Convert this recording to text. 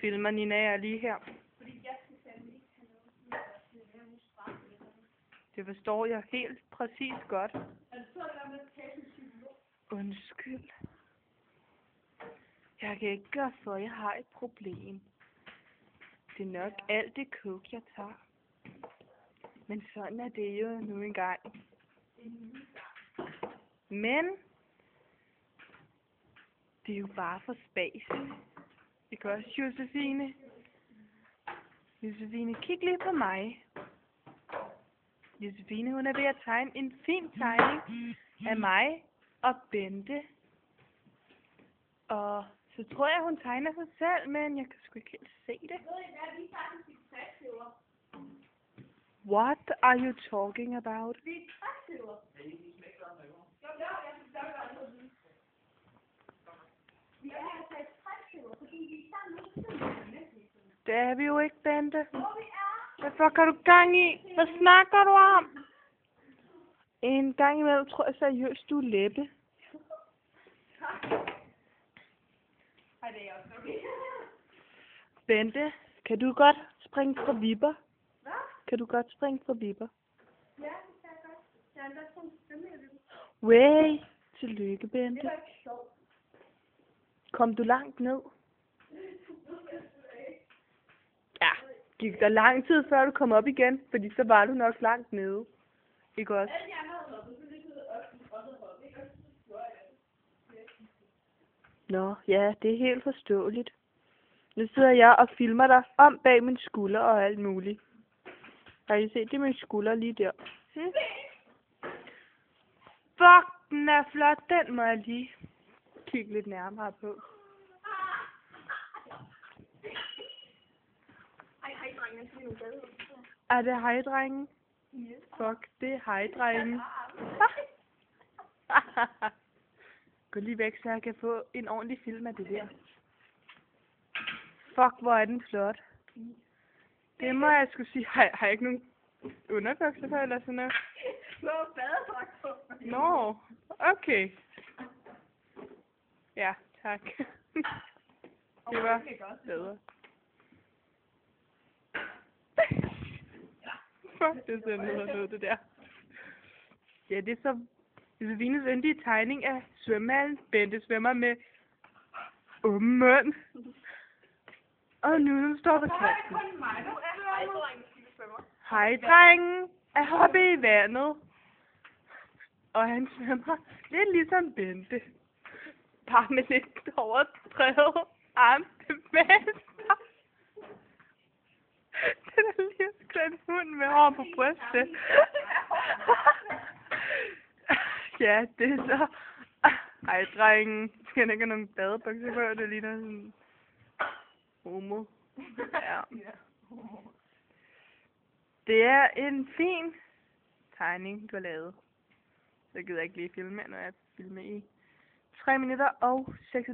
filmer Nina jeg er lige her. Fordi jeg skal fandme ikke have noget. Det forstår jeg helt præcis godt. Er det så der med at tale med psykolog? Undskyld. Jeg kan ikke gøre for, jeg har et problem. Det er nok alt det coke, jeg tager. Men sådan er det jo nu engang. Men det er jo bare for spas. Ikke også, Josefine? Josefine, kig lige på mig. Josefine, hun er ved at tegne en fin tegning af mig og Bente. Og så tror jeg, hun tegner sig selv, men jeg kan sgu ikke helt se det. Ved I hvad, vi er faktisk i trækløver. What are you talking about? Vi er i trækløver. Jo, jeg synes, der er noget vide. Vi er altså i trækløver, fordi vi er sammen med Det er vi jo ikke, Bente. hvor vi er. Hvad fuck har du gang i? Hvad snakker du om? En gang imellem tror jeg seriøst, du er læppe. Ej, det er også okay. Bente, kan du godt springe fra vipper? Hvad? Kan du godt springe fra vipper? Ja, det kan jeg godt. Jeg har endda sådan en stemme i det. Way! Tillykke, Det Bente. var ikke sjovt. Kom du langt ned? Ja, gik der lang tid før du kom op igen? Fordi så var du nok langt nede. Ikke også? Alle de andre havde hoppet, så det hedder også hoppet, ikke? Og så gjorde jeg det. Nå, ja, det er helt forståeligt. Nu sidder jeg og filmer dig om bag min skulder og alt muligt. Har I set det med min skulder lige der? Fuck, den er flot. Den må jeg lige kigge lidt nærmere på. Hej, drengene, skal vi nu bade? Er det hejdrengen? Yes. Fuck, det er hejdrengen. Gå lige væk, så jeg kan få en ordentlig film af det der. Fuck, hvor er den flot. Det må jeg sgu sige. Har jeg ikke nogen underbukser på eller sådan noget? Du har badedragt på. Nå, okay. Ja, tak. Det var bedre. Fuck, det ser noget det der. Ja, det er så Josefines endelige tegning af svømmehallen. Bente svømmer med åben mund. Og nu står der katten. Kun mig, nu er hejdrengen, skal vi svømmer. Hejdrengen er hoppe i vandet. Og han svømmer lidt ligesom Bente. Bare med lidt overdrevet armbevægelser. Den er lige skrevet hund med hår på brystet. Ja, det er så... Ej, drengen. Skal han ikke have nogle badebukser på? Det ligner sådan... homo. Ja. Det er en fin tegning, du har lavet. Så gider jeg ikke lige filme, når jeg filmer i 3 minutter og 6